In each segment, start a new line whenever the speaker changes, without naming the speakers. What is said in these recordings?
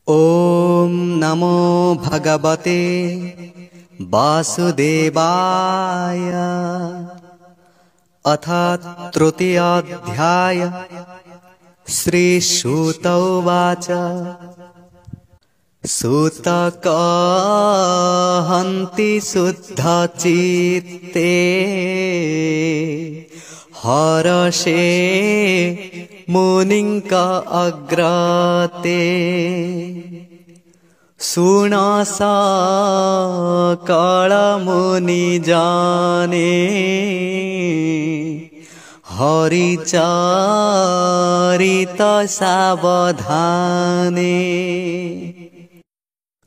ओम नमो भगवते वासुदेवाय। अथ तृतीयोऽध्याय। श्रीसूत उवाच। सूत कहन्ति शुद्धचित्ते हर्षे मुनिंक अग्रते। सुन सकल मुनि जाने हरिचरित सावधाने।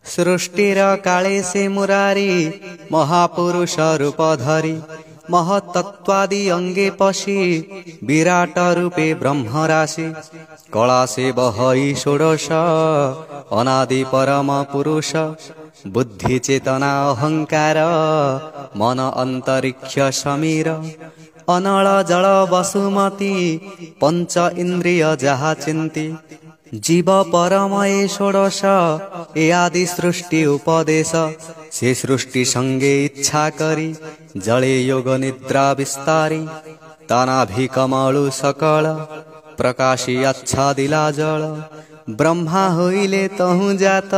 सृष्टिर काले से मुरारी महापुरुष रूप धरी महतत्वादि अंगे पशी विराट रूपे ब्रह्मराशि। कला से बहई षोडश अनादि परम पुरुष। बुद्धि चेतना अहंकार मन अंतरिक्ष समीर। अनल जल वसुमती पंच इंद्रिय जहा चिंती। जीव परम ए षोडश ए आदि सृष्टि उपदेश। से सृष्टि संगे इच्छा करी जले योग निद्रा विस्तारी। तनाभि कमलु सकल प्रकाशी आच्छादिला जल। ब्रह्मा होइले तहु जात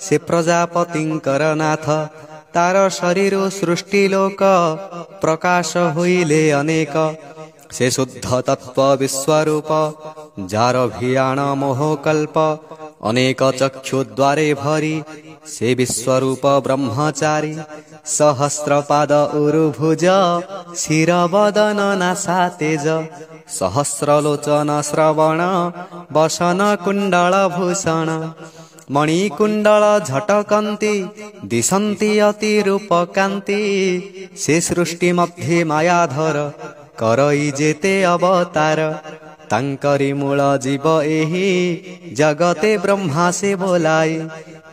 से प्रजापतिंकर नाथ। तार शरीर सृष्टि लोक प्रकाश होइले अनेक। से शुद्ध तत्व विश्वरूप जार भियाण मोहकल्प। अनेक चक्षु द्वारे भरी से विश्वरूप ब्रह्मचारी। सहस्रपाद उरुभुज शिर वदन नासा तेज। सहस्रलोचन श्रवण वसन कुंडल भूषण। मणिकुंडल झटकंती दिशंती अति रूपकांती। से सृष्टि मध्ये मायाधर करई जेते अवतार। तांकरी मूल जीव एही जगते ब्रह्मा से बोलाई।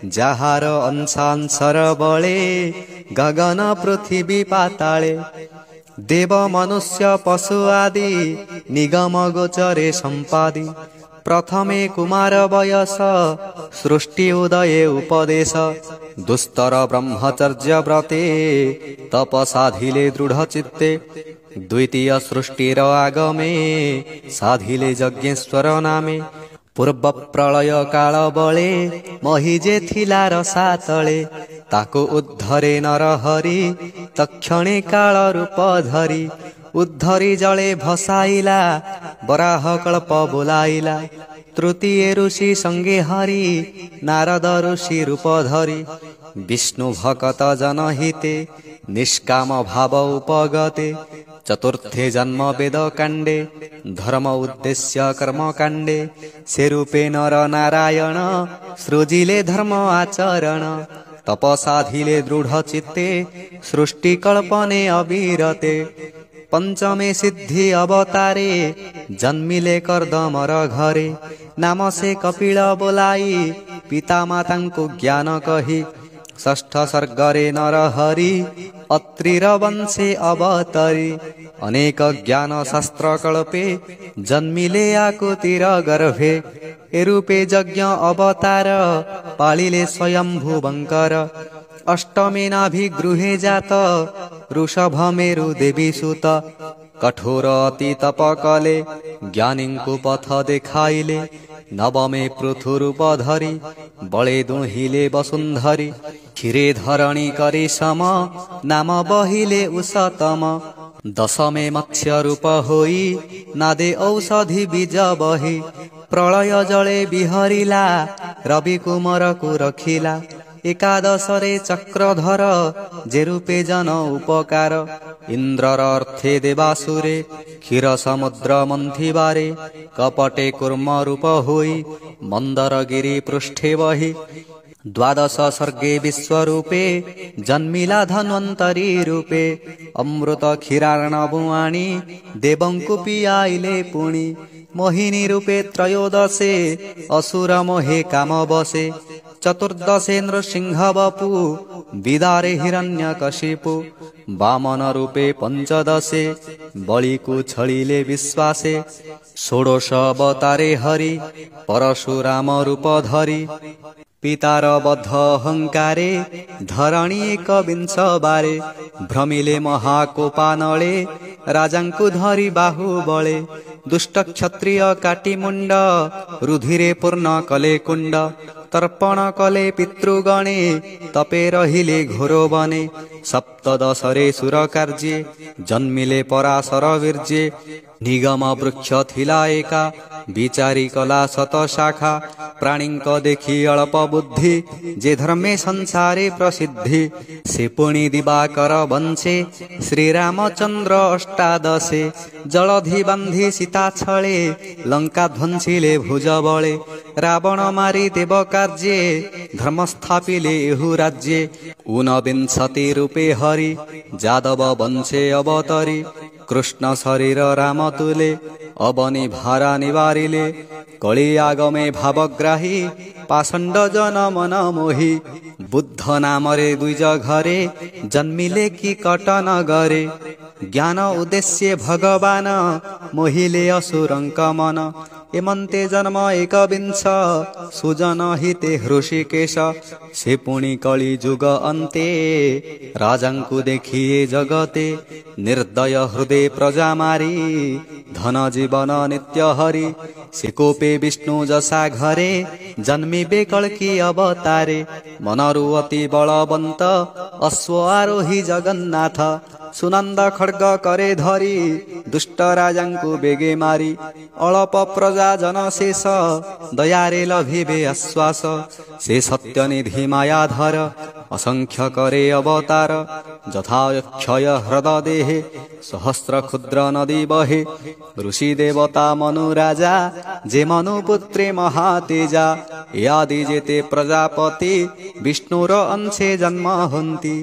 जहार अंशांसर बळे गगन पृथ्वी पाताले। देव मनुष्य पशु आदि निगम गोचरे संपादी। प्रथमे कुमार वयस सृष्टि उदये उपदेश। दुस्तर ब्रह्मचर्य व्रते तप साधिले दृढ़ चित्ते। द्वितीय सृष्टिर आगमे साधिले यज्ञेश्वर नामे। पूर्व प्रलय काल बळे महिजे थिला रसा तळे। ताको उद्धरे नर हरि तक्षणे काल रूप धरी। उद्धरी जले भसाइला बराह कल्प बोलाइला। तृतीय ऋषि संगे हरि नारद ऋषि रूप धरी। विष्णु भक्त जनहिते निष्काम भाव उपगते। चतुर्थे जन्म वेद कांडे धर्म उद्देश्य कर्म कांडे। से रूपे नर नारायण सृजिले धर्म आचरण। तपसाधिले दृढ़ चित्ते सृष्टि कल्पने अविरते। पंचमे सिद्धि अवतारे जन्मिले कर्दमर घरे। नाम से कपिल बोलाई पिता माता को ज्ञान कही। षष्ठ सर्गरे नर हरि अत्रिर वंशे अवतरी। अनेक ज्ञान शास्त्र कल्पे जन्मिले आकुतिर गर्भे। एरूपे यज्ञ अवतार पालिले स्वयंभू बंकर। अष्टमे नाभिगृहे जात ऋषभ मेरु देवी सुत। कठोर अति तप कले ज्ञानी को पथ देखाइले। नवमे पृथु रूप धरी बळे दुहिले वसुंधरी। क्षीरे धरणी करे सम नाम बहिले उषतम। दशमे मत्स्य रूप होई नादे औषधि बीज बही। प्रलय जले बिहरिला रवि कुमार को रखिला। एकादशरे चक्रधर जे रूपे जन उपकार। इंद्रर अर्थे देवासुरे क्षीर समुद्र मंथिबारे। कपटे कूर्म रूप होई मंदर गिरि पृष्ठे बही। द्वादश सर्गे विश्वरूपे जन्मिला धन्वंतरी रूपे। अमृत क्षीरार्णवुआणी देवंकु पियाइले पुणी। मोहिनी रूपे त्रयोदशे असुर मोहे काम बसे। चतुर्दशे नृसिंह वपु विदारे हिरण्यकशिपु। वामन रूपे पंचदशे बलि को छलिले विश्वासे। षोडश अवतारे हरि परशुराम रूप धरी पितार बद्ध अहंकारे धरणी एक विंश बारे भ्रमिले महाकोपानले राजांकु धरी बाहु बळे दुष्ट क्षत्रिय काटी मुंड रुधिरे पूर्ण कले कुंड तर्पण कले पितृगणे तपे रहिले घोर बने सप्तदशरे सुर कार्ये जन्मिले पराशर वीर्ये निगम वृक्ष थिला एका विचारी कला शत शाखा प्राणीक देखि अल्प बुद्धि जे धर्मे संसारे प्रसिद्धि से पुणी दिवाकर वंशे श्रीरामचंद्र अष्टादशे जलधि बांधि सीता छळे लंका ध्वंसिले भुज बळे रावण मारी देव कार्ये धर्म स्थापिले एहु राज्ये ऊनविंशति रूपे हरि जादव वंशे अवतरी कृष्ण शरीर राम तुले अबनी भारा निवारिले कଳି आगमे भावग्राही पाषंड जन मन मोहि बुद्ध नामरे द्विज घरे जन्मिले कि कटन गरे ज्ञान उद्देश्य भगवान मोहिले असुरंक मन एमंते जन्म एक विंश सुजन हिते हृषिकेश से पुणी कଳି जुग अन्ते राजांकु देखिए जगते निर्दय हृदय प्रजा मारी धन जीवन नित्य हरि से कोपे विष्णु जसा घरे जन्मिबे कल्कि अवतारे मनरु अति बलवंत अश्व आरोही जगन्नाथ सुनंद खड्ग करे धरी दुष्ट राजांकु बेगे मारी अल्प प्रजा जन शेष दयारे लभिबे आश्वास से सत्यनिधि मायाधर असंख्य करे अवतार जथा क्षय हृद देहे सहस्र क्षुद्र नदी बहे ऋषि देवता मनु राजा जे मनुपुत्रे महातेजा यादि जेते प्रजापति विष्णुर अंशे जन्म हन्ति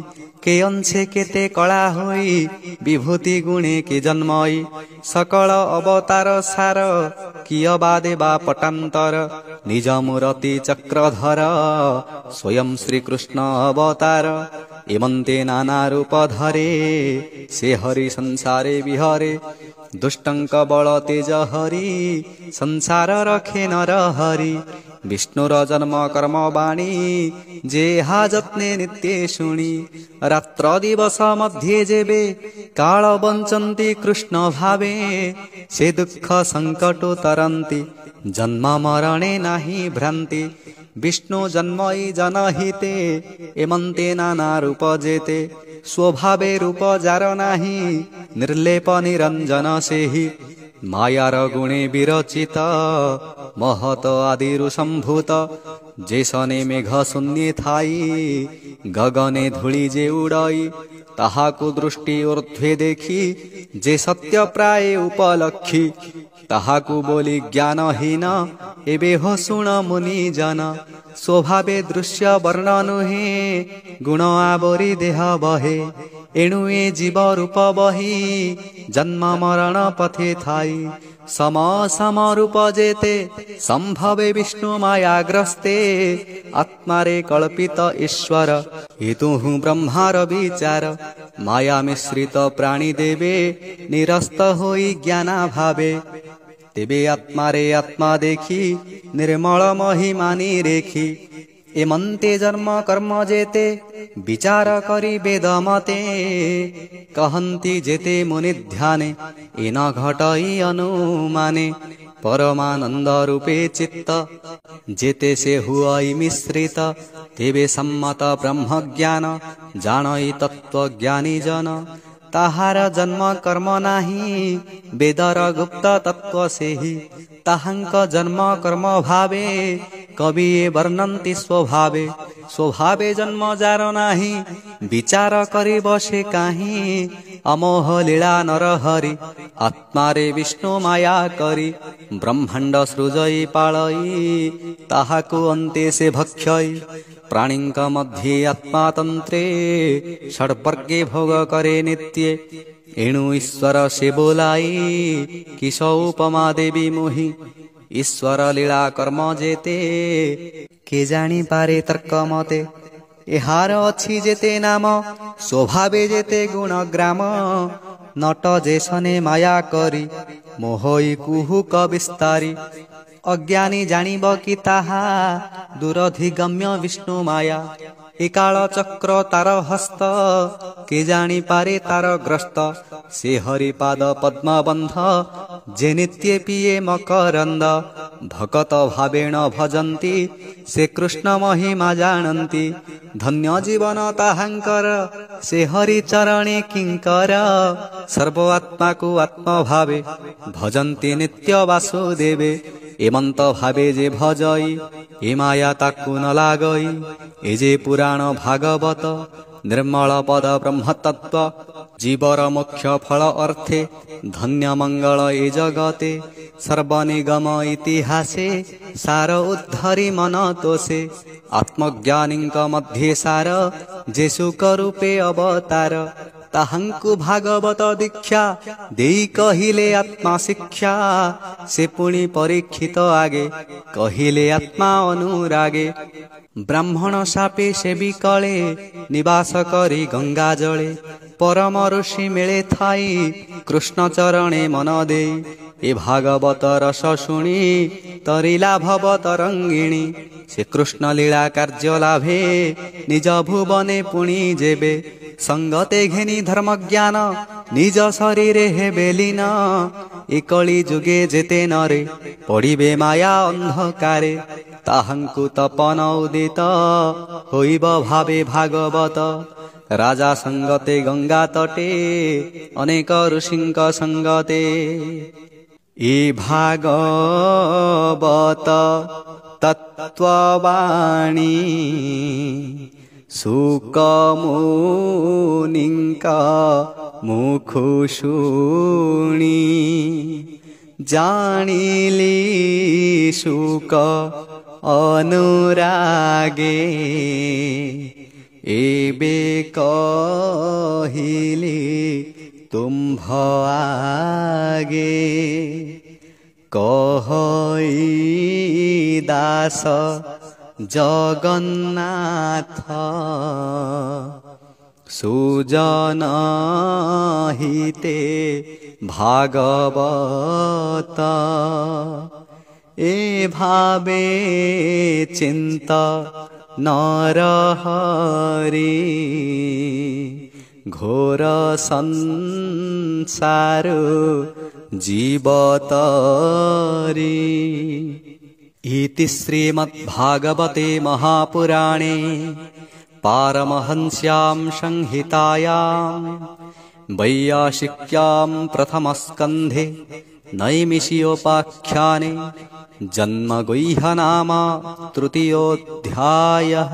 के अंशे केते कला होई विभूति गुणे के जन्मई सकल अवतार सार कियबा देवा पटांतर निज मूर्ति चक्रधर स्वयं श्री कृष्ण अवतार एमंते नाना रूप धरे से हरि संसारे विहरे दुष्टंक बल तेज हरि संसार रखे नर हरि विष्णुर जन्म कर्म वाणी जे हा जत्ने नित्ये शुणी रात्र दिवस मध्ये जेबे काल बंचन्ति कृष्ण भावे से दुख संकट तरन्ति जन्म मरणे नाही भ्रांति विष्णु जन्मई जनहिते एमंते नाना रूप जेते स्वभावे रूप जार नाही निर्लेप निरंजन सेहि मायार गुणे विरचित महत आदिरु संभूत जेसने मेघ शून्ये थाई गगने धूली जे उड़ाई ताहाकु दृष्टि ऊर्ध्वे देखी जे सत्य प्राय उपलक्षी ताहाकु बोली ज्ञानहीन एबे हो शुण मुनि जन स्वभावे दृश्य वर्ण नुहे गुण आवरी देह बहे एणु ए जीव रूप बही जन्म मरण पथे थाई सम सम रूप जेते संभवे विष्णु मायाग्रस्ते आत्मारे कल्पित ईश्वर हेतु ब्रह्मार विचार माया मिश्रित प्राणी देवे निरस्त होई ज्ञाना भावे तेबे आत्मारे आत्मा देखी निर्मल महिमानी रेखी एमंते जन्म कर्म जेते विचार करी वेद मते कहन्ति जेते मुनि ध्याने एन घटई अनुमाने परमानंद रूपे चित्त जेते से हुई मिश्रित तेबे सम्मत ब्रह्म ज्ञान जानई तत्व ज्ञानी जन ताहार जन्म कर्म नाही वेदर गुप्त तत्व सेहि ताहांक जन्म कर्म भावे कवि वर्णन्ति स्वभावे स्वभावे जन्म जार नाही विचार करी बसे काहीं अमोह लीला नर हरि आत्मारे विष्णु माया करी ब्रह्मांड सृजई पालई ताहाकु अन्ते से भक्षई प्राणींक मध्ये आत्मातंत्रे षड्वर्गे भोग करे नित्ये एणु ईश्वर से बोलाई किस उपमा देवी मोहि ईश्वर लीला कर्म जेते के जानी पारे तर्क मते एहार अछि जेते नाम स्वभावे जेते गुण ग्राम नट जेसने माया करी मोहई कुहुक विस्तारी अज्ञानी जानिब कि ताहा दूरधिगम्य विष्णु माया। ए काल चक्र तार हस्त के जानी पारे तार ग्रस्त। से हरिपाद पद्मबन्ध जे नित्य पिए मकरन्द। भकत भावेण भजन्ति से कृष्ण महिमा जानन्ति। धन्य जीवन ताहांकर से हरि चरणे किंकर। सर्व आत्मा को आत्मा भावे भजन्ति नित्य वासुदेवे। एमंत भावे जे भजई ए माया ताकु न लागई। ए जे पुराण भागवत निर्मल पद ब्रह्म तत्व। जीवर मोक्ष फल अर्थे धन्य मंगल ए जगते। सर्वनिगम इतिहासे सार उद्धरि मन तोषे। आत्मज्ञानीक मध्ये सार जे सुख रूपे अवतार। ताहांकु भागवत दीक्षा देई कहिले आत्मा शिक्षा। से पुणी परीक्षित आगे कहिले आत्मा अनुरागे। ब्राह्मण सापे से विकले निवास करी गंगा जले। परम ऋषि मेले थाई कृष्ण चरणे मन दे। ए भागवत रस शुणी तरिला भव तरंगिणी। से कृष्ण लीला कार्य लाभे निज भुवने पुणी जेबे। संगते घेनी धर्म ज्ञान निज शरीरे हेबे लीन। ए कली जुगे जेते नरे पड़िबे माया अंधकारे। ताहांकु तपन उदित होइब भावे भागवत। राजा संगते गंगा तटे अनेक ऋषिंक संगते। ए भागवत तत्ववाणी सुक मुनिंक मुखु शुणी। जानिली सुक अनुरागे एबे कहिली तुम्भ आगे। कहई दास जगन्नाथ सुजन हिते भागवत। ए भावे चिंत नरहरि घोर संसार जीवतरी। इति श्रीमद्भागवते महापुराणे पारमहंस्यां संहितायां वैयासिक्यां प्रथमस्कन्धे नैमिषीयोपाख्याने जन्मगुह्यनाम तृतीयोऽध्यायः।